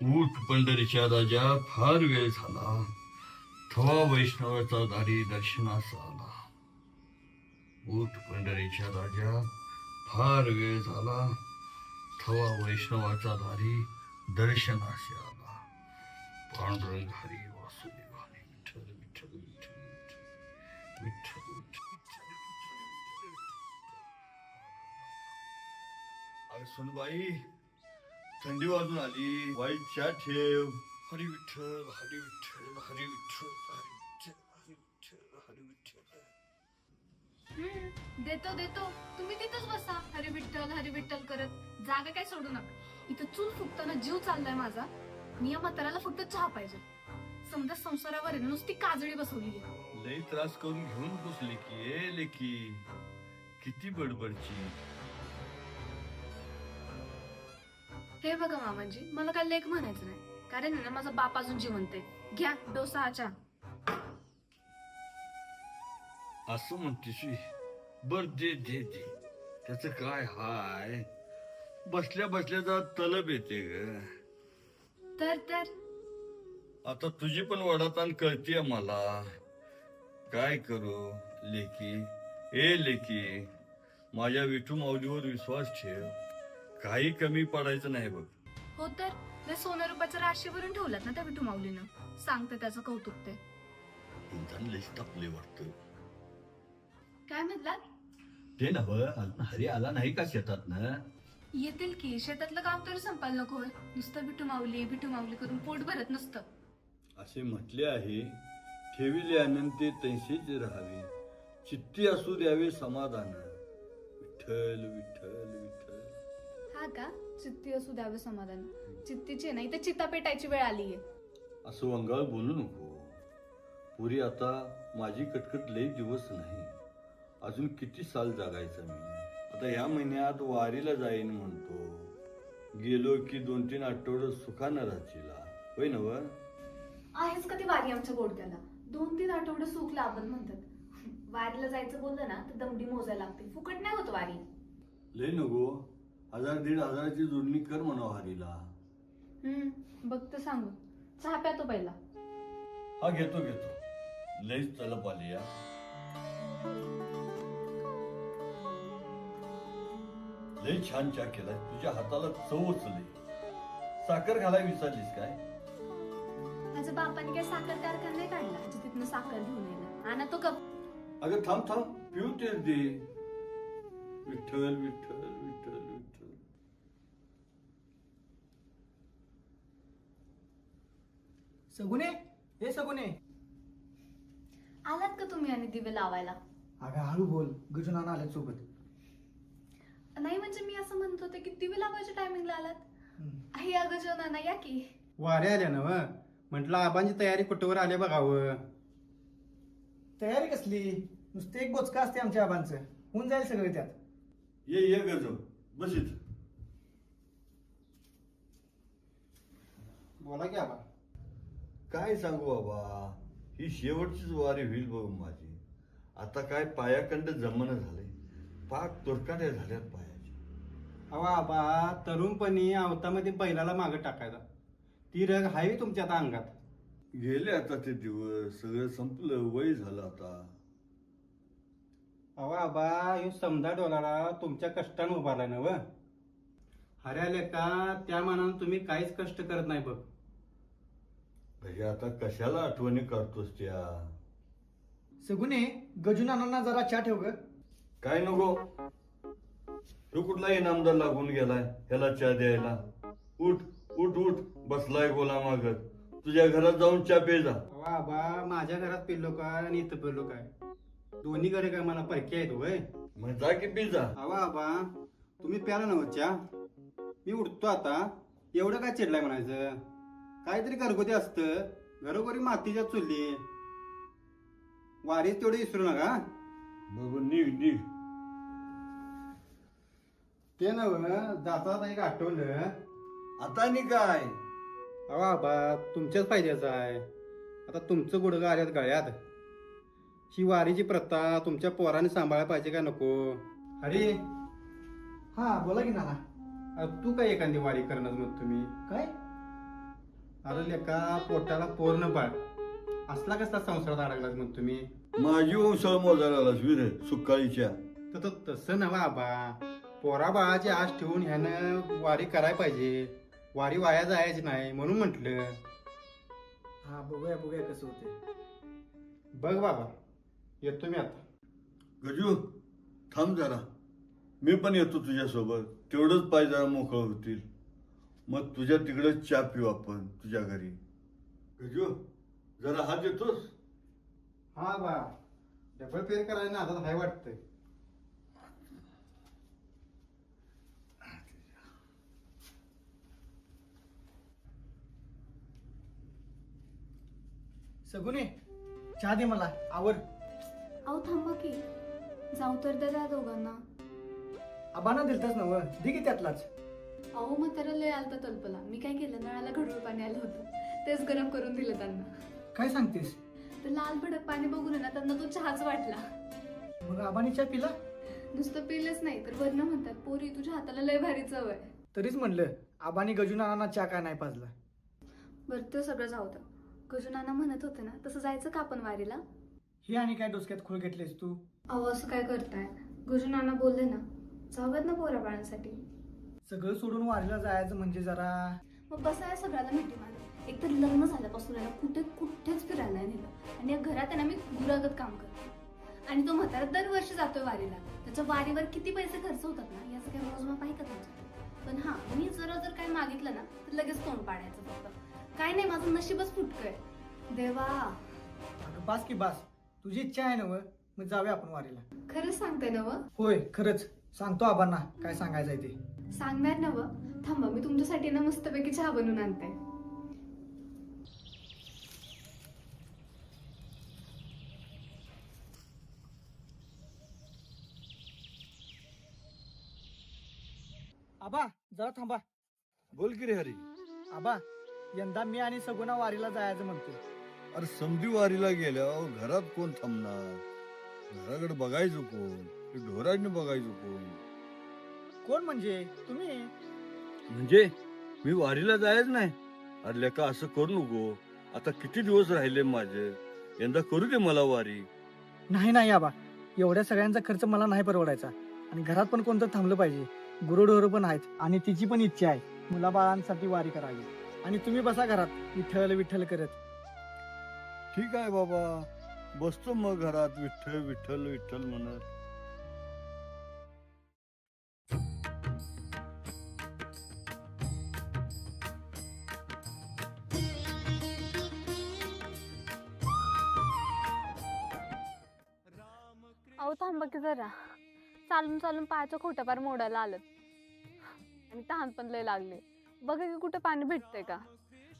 ऊट पंढरीच्या राजा फार वेळ झाला, थवा वैष्णवाचा दारी दर्शनास आला. ऊट पंढरीच्या राजा फार वेळ झाला, थवा वैष्णवाचा दारी दर्शनास आला. पांडुरंग हरी वासुदेव हरी विठ्ठल विठ्ठल विठ्ठल विठ्ठल विठ्ठल विठ्ठल. अरे सुनबाई, थंडी वाजून आली, वाईट चहा ठेव. हरी विठ्ठल हरी विठ्ठल हरी विठ्ठल हरी विठ्ठल हरी विठ्ठल हरी विठ्ठल. देतो देतो, तुम्ही तिथंच बसा हरी विठ्ठल करत. जागा काय सोडू नका. इथं चूल फुकताना जीव चाललाय माझा. मी या म्हाताऱ्याला फक्त चहा पाहिजे. समजा संसारावर आहे ना नुसती काजळी बसवली आहे. लई त्रास करून घेऊन बसले की ए लेकी, किती बडबडची. हे बघा मामाजी, मला काय लेख म्हणायचं नाही, कारण आहे ना माझा बाप अजून जिवंत आहे. घ्या डोसा हा चहा. असं म्हणतेस व्हय? बर दे दे दे. त्याच काय हाय, बसल्या बसल्या जरा तलब येते ग. तर आता तुझी पण वडाताण कळतीये मला. काय करू लेकी, ए लेकी, माझ्या विठू माऊलीवर विश्वास ठेव. काही कमी पडायचं नाही बघ. हो तर मी सोनं रुपयाच्या राशी भरून ठेवलात ना त्या विठू माऊलीनं. सांगते त्याचं कौतुक ते. इंधन लईच तापले वाटतं. काय म्हणलात? ते नव हरी आला नाही का शेतात ना? येतील की. शेतातलं काम तरी संपायला नको होय. नुसतं विठू माऊली करून पोट भरत नसतं. असे म्हटले आहे, ठेविले अनंते तैसेच राहावे, चित्ती असू द्यावे समाधान. विठ्ठल विठ्ठल विठ्ठल. हा का? चित्ती असू द्यावे समाधान. चित्तीची नाही तर चित्ता पेटायची वेळ आलीये. असं वंगाळ बोलू नको पुरी. आता माझी कटकट लई दिवस नाही. अजून किती साल जगायचा मी. आता या महिन्यात वारीला जाईन म्हणतो. गेलो की 2-3 आठवडे सुखानं राहशीला, होय नव? आहेच का ती वारी आमच्या गोडक्याला. 2-3 आठवडे सुख लाभन म्हणतात. वारीला जायचं बोललं ना तर दमडी मोजायला लागते. फुकट नाही होत वारी. लय नको. 1000-1500ची जोडणी कर म्हणा हरीला. बघतो सांगू. चहा प्यातो पहिला. हा घेतो घेतो. लईच तलप आली या. लई छान चहा केलाय. तुझ्या हाताला चवच लई. साखर घालाय विसरलीस काय? माझ्या बापाने काय साखर कारखाना नाही काढला म्हणजे तिथनं साखर घेऊन यायला. आणा तो कप. अगं थांब थांब, पिऊ तेच दे. विठ्ठल विठ्ठल विठ्ठल विठ्ठल. सगुने, हे सगुने. आलात का तुम्ही आणि दिवे लावायला? अगं हळू बोल, गजुनाना आल्या सोबत. नाही म्हणजे मी असं म्हणत होते की दिवे लावायच्या टायमिंगला आलात. आई अगं जो नाना या की. वारे आल्या ना व म्हटलं आबांची तयारी कुठवर आल्या बघावं. तयारी कसली? नुसते एक बोचका असते आमच्या आबांचं. होऊन जाईल सगळं त्यात. ये ये गजो, बसित. बोला की आबा. काय सांगू बाबा, ही शेवटचीच वारी होईल बघ माझी. आता काय पायाकंड जमणं झालंय. पाक तुरकाट्या झाल्यात पायाची. अहो आबा, तरुणपणी आवतामध्ये बैलाला मागं टाकायचा. ती रग हायवी तुमच्या आता अंगात. गेले आता ते दिवस. सगळं संपलं. वय झालं आता. अहो आबा, ह्यो समजा डोलारा तुमच्या कष्टानं उभारलाय ना व. हऱ्याले का त्या मानानं तुम्ही काहीच कष्ट करत नाही बघ. भैया आता कशाला आठवणी करतोस त्या? सगुने, गजुनानांना जरा चहा ठेव ग. काय नको. तो कुठला इनामदार लागून गेलाय ह्याला चहा द्यायला? उठ उठ उठ. बसलाय गोला मागत. तुझ्या घरात जाऊन चहा पे जा. अहो आबा, माझ्या घरात पिल्लो काय आणि इथं पिल्लो काय? दोन्ही घरे काय मला परके आहेत वय? मग जा की पी जा. अहो आबा, तुम्ही प्याला नव्हत चहा? मी उठतो आता. एवढं काय चिडलाय म्हणायचं? काहीतरी घरगुती असतं. घरोघरी मातीच्या चुली. वारीच तेवढे विसरू नका. बरोबर, निघ निघ. ते नव जाता एक आठवलं. आता नि काय? अहो आबा, तुमच्याच फायद्याचं आहे. आता तुमचं गुडघं आल्यात गळ्यात. ही वारीची प्रथा तुमच्या पोराने सांभाळायला पाहिजे का नको? अरे हा बोला की नाना. तू काय एखादी वारी करणार मग तुम्ही? काय? अरे लेका पोटाला पूर्ण बाळ असला कसला संसारात अडकलास मग तुम्ही? माझी वंशाळ मोजायला आलास वीर सुकाळीच्या. तर तसं नवा आबा, पोरा बाळाची आश ठेवून ह्यानं वारी करायला पाहिजे. वारी वाया जायची नाही म्हणून म्हटलं. हा बघूया बघूया कसं होते. बघ बाबा, येतो मी आता. गजू थांब जरा, मी पण येतो तुझ्यासोबत. तेवढंच पाय जरा मोकळं होतील. मग तुझ्या तिकडं चहा पिऊ आपण तुझ्या घरी. गजू जरा हात येतोस? हा बा, डबल फेर करायला ना आता हाय वाटतंय. सगुने चहा दे मला, आवर. अहो थांबा की, जाऊ तर द्या दोघांना. आबांना दिलतच नव, दे की त्यातलाच. अहो म्हातारा लय आलता तल्पला. मी काय केलं, नळाला घडूळ पाणी आलं होतं, तेच गरम करून दिलं त्यांना. काय सांगतेस? तर लाल भडक पाणी बघून आहे ना त्यांना तो चहाच वाटला. मग आबांनी चहा पिला? नुसतं पिलंच नाही तर वरनं म्हणतात, पोरी तुझ्या हाताला लय भारी चव आहे. तरीच म्हणलं आबांनी गजुनाना चहा का नाही पाजला. बरं ते सगळं जाऊ द्या. गजुनाना म्हणत होते ना तसं जायचं का आपण वारीला? ही आणि काय डोसक्यात खूळ घेतलीस तू? अहो असं काय करताय, गजुनाना बोलले ना जाऊयात ना पोरा बाळांसाठी. सगळं सोडून वारीला जायचं म्हणजे जरा. मग बसाया सगळ्याला मिठी मारली. एक तर लग्न झाल्यापासून आहे ना कुठेच फिरायला नाही नेलं. आणि या घरात आहे ना मी गुरागत काम करते. आणि तो म्हातारा दरवर्षी जातोय वारीला. त्याच्या वारीवर किती पैसे खर्च होतात ना याचं काही मोजमाप आहे का तुमचं? पण हा, मी जर काय मागितलं ना तर लगेच तोंड पाडायचं फक्त. काय नाही, माझं नशीबच फुटकंय. देवा, अगं बास की बास, तुझी इच्छा आहे ना व, मग जाऊया आपण वारीला. खरंच सांगताय ना व? होय खरंच सांगतो आबांना काय सांगायचंय ते. सांगणार ना व? थांबा, मी तुमच्यासाठी ना मस्तपैकी चहा बनवून आणते. आबा जरा थांबा. बोल की रे हरी. आबा यंदा मी आणि सगुना वारीला जायचं म्हणतो. अरे समधी वारीला गेल्यावर घरात कोण थांबणार? घराकडे बघायचं कोण? ते ढोरांनी बघायचं कोण? कोण म्हणजे तुम्ही? म्हणजे मी वारीला जायच नाही? अरे लेका असं करू नको. आता किती दिवस राहिले माझे, यंदा करू दे मला वारी. नाही नाही आबा, एवढ्या सगळ्यांचा खर्च मला नाही परवडायचा. आणि घरात पण कोणतं थांबलं पाहिजे. गुरुढोरं पण आहेत आणि तिची पण इच्छा आहे मुलाबाळांसाठी वारी करावी. आणि तुम्ही बसा घरात विठ्ठल विठ्ठल करत. ठीक आहे बाबा, बसतो मग घरात विठ्ठल विठ्ठल विठ्ठल म्हणत. अहो थांबा की जरा, चालून चालून पायाचं खोटंपार मोडायला आलं आणि तहान पण लय लागले. बघा की कुठे पाणी भेटतंय का?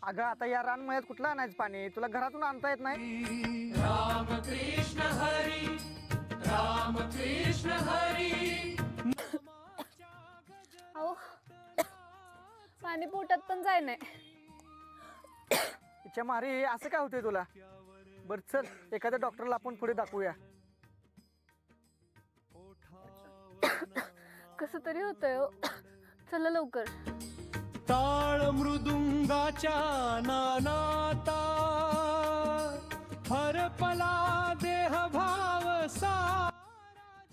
अगं आता या रानमळ्यात कुठलं आणायचं पाणी? तुला घरातून आणता येत नाही? अहो पाणी पोटात पण जाय नाही. तिच्या मारे असं काय होतंय तुला? बर चल एखाद्या डॉक्टरला आपण पुढे दाखवूया. कसं तरी होतंय हो. चला लवकर. ताळ मृदुंगाच्या नानाता हरपला देह भाव सा.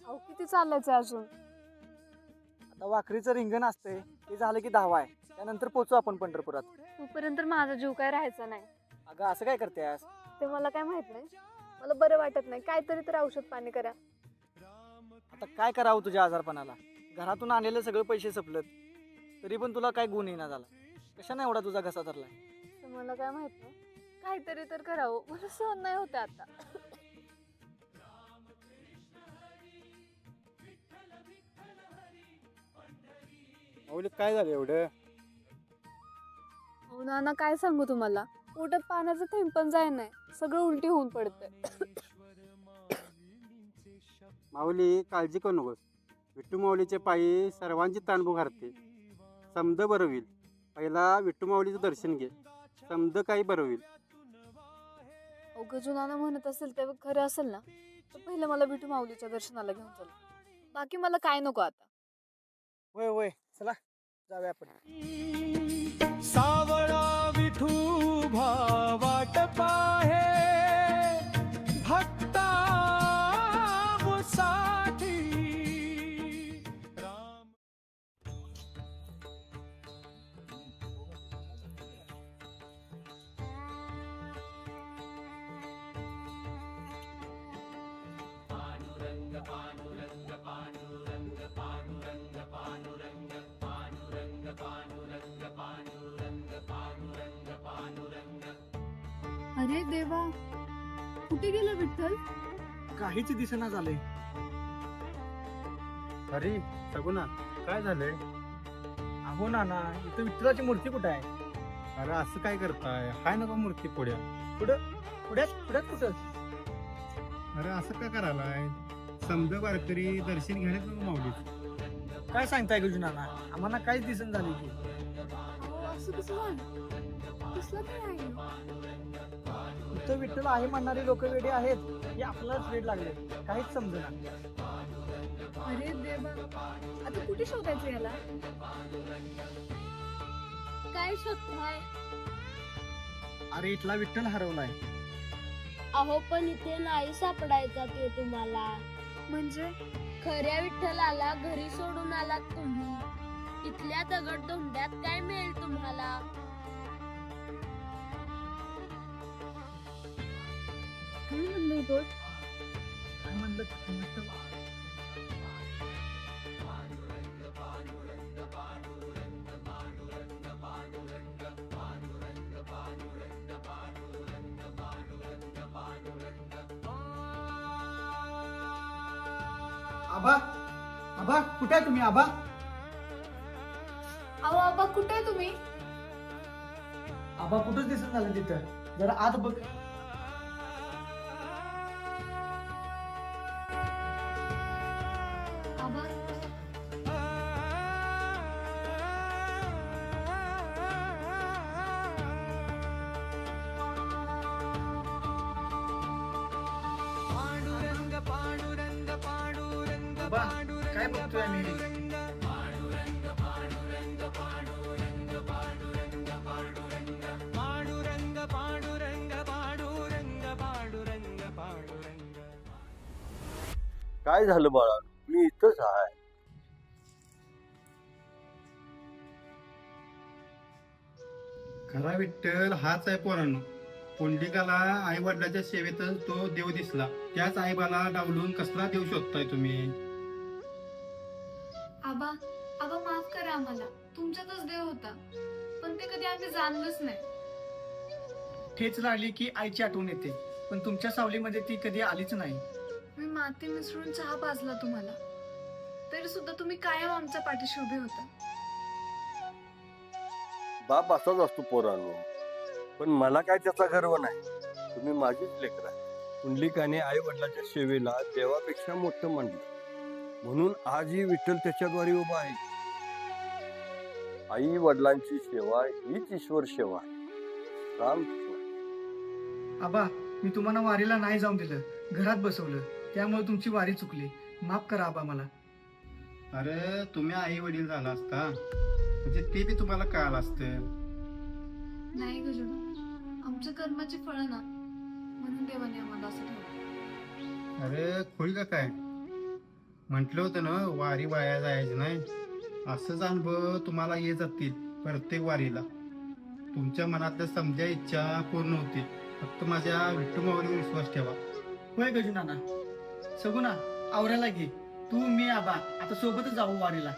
अहो किती चालायचं अजून? आता वाखरीचं रिंगण असतंय, ते झालं की 10 आहे. त्यानंतर पोहोचू आपण पंढरपुरात. तोपर्यंत माझा जीव काय राहायचा नाही. अगं असं काय करतेस? ते मला काय माहित नाही. मला बरं वाटत नाही. काहीतरी तर औषध पाणी करा. आता काय करावं तुझ्या आजारपणाला? घरातून आणलेले सगळे पैसे संपलेत, तरी पण तुला काय गुण येणार झाला? कशाने एवढा तुझा घसा धरलाय? ते मला काय माहित नाही. काहीतरी तर करावं. मला सहन नाही होत आता. माऊली काय झालं एवढं? हो नाना, काय सांगू तुम्हाला, पोटात पाण्याचं थेंब पण जाय नाही. सगळं उलटी होऊन पडतंय. माऊली काळजी करू नकोस. विठ्ठू माऊलीच्या पायी सर्वांची ताणभू घालते. समद बरं होईल. पहिला विठ्ठू माऊलीचं दर्शन घे, समद काही बरं होईल. गजू नाना म्हणत असेल ते खरं असेल ना, तर पहिलं मला विठू माऊलीच्या दर्शनाला घेऊन चला. बाकी मला काय नको आता. होय होय चला जाऊया आपण. सावळा विठू उभा वाट पाहे भक्ता साठी राम. अरे देवा, कुठे गेलं विठ्ठल? काहीच दिसेना झालंय. अरे सगुना, काय झालंय? अहो नाना, इथं विठ्ठलाची मूर्ती कुठं आहे? अरे असं काय करताय? हाय नका मूर्ती पुढ्या. पुढ्यात कुठं? अरे असं काय करायलाय? समजा वारकरी दर्शन घेण्यात माऊलीत. काय सांगताय गजू नाना, आम्हाला काहीच दिसन झाली की. अहो, असं कसं झालं? कसलं काय आहे? इथं विठ्ठल आहे म्हणणारी लोक वेडे आहेत की आपल्यालाच वेड लागले, काहीच समजेना. अरे देवा, आता कुठे शोधायचं याला? काय शोधताय? अरे इथला विठ्ठल हरवलाय. अहो पण इथे नाही सापडायचा तो तुम्हाला. म्हणजे खऱ्या विठ्ठलाला घरी सोडून आलात तुम्ही. इथल्या दगड धोंड्यात काय मिळेल तुम्हाला? काय म्हणलं तो? काय म्हणलं विठ्ठल? आबा कुठे आहे तुम्ही? आबा अहो आबा, कुठे आहे तुम्ही? आबा कुठंच दिसत झालं तिथं. जरा आत बघ. आबा, पांडुरंग पांडुरंग पांडुरंग आबा काय बघतोय आम्ही? पांडुरंग पांडुरंग पांडुरंग पांडुरंग पांडुरंग. काय झालं बाळा, मी इथंच आहे. खरा विठ्ठल हाच आहे पोरांनो. पुंडलिकाला आई वडिलाच्या सेवेतच तो देव दिसला. त्याच आईबाला डावलून कसला देव शोधताय तुम्ही? आबा आबा, माफ करा आम्हाला. तुमच्यातच देव होता, पण ते कधी आम्ही जाणलंच नाही. ठेच लागली की आईची आठवण येते, पण तुमच्या सावलीमध्ये ती कधी आलीच नाही. मी माती मिसळून चहा पाजला तुम्हाला, तरी सुद्धा तुम्ही कायम आमच्या पाठीशी उभे होता. बाप असाच असतो पोरांनो, पण मला काय त्याचा गर्व नाही. तुम्ही माझीच लेकरं आहे. पुंडलिकाने आई वडिलाच्या सेवेला देवापेक्षा मोठं मानलं, म्हणून आजही विठ्ठल त्याच्याद्वारे उभा आहे. आई वडिलांची सेवा हीच ईश्वर सेवा आहे. रामकृष्ण. आबा, मी तुम्हाला वारीला नाही जाऊन दिलं, घरात बसवलं, त्यामुळे तुमची वारी चुकली. माफ करा आबा मला. अरे तुम्ही आई वडील झाला असता म्हणजे ते बी तुम्हाला कळालं असतं. नाही गजोडा, आमच्या कर्माची फळं ना, म्हणून देवाने आम्हाला असं ठेवलं. अरे खोळी का काय म्हंटल होतं ना, वारी वाया जायची नाही. असंच अनुभव तुम्हाला येत जातील प्रत्येक वारीला. तुमच्या मनातल्या समजा इच्छा पूर्ण होतील. फक्त माझ्या विठ्ठल माऊलीवर विश्वास ठेवा. होय गजू नाना. सगुना, आवरायला घे. तू मी आबा आता सोबतच जाऊ वारीला.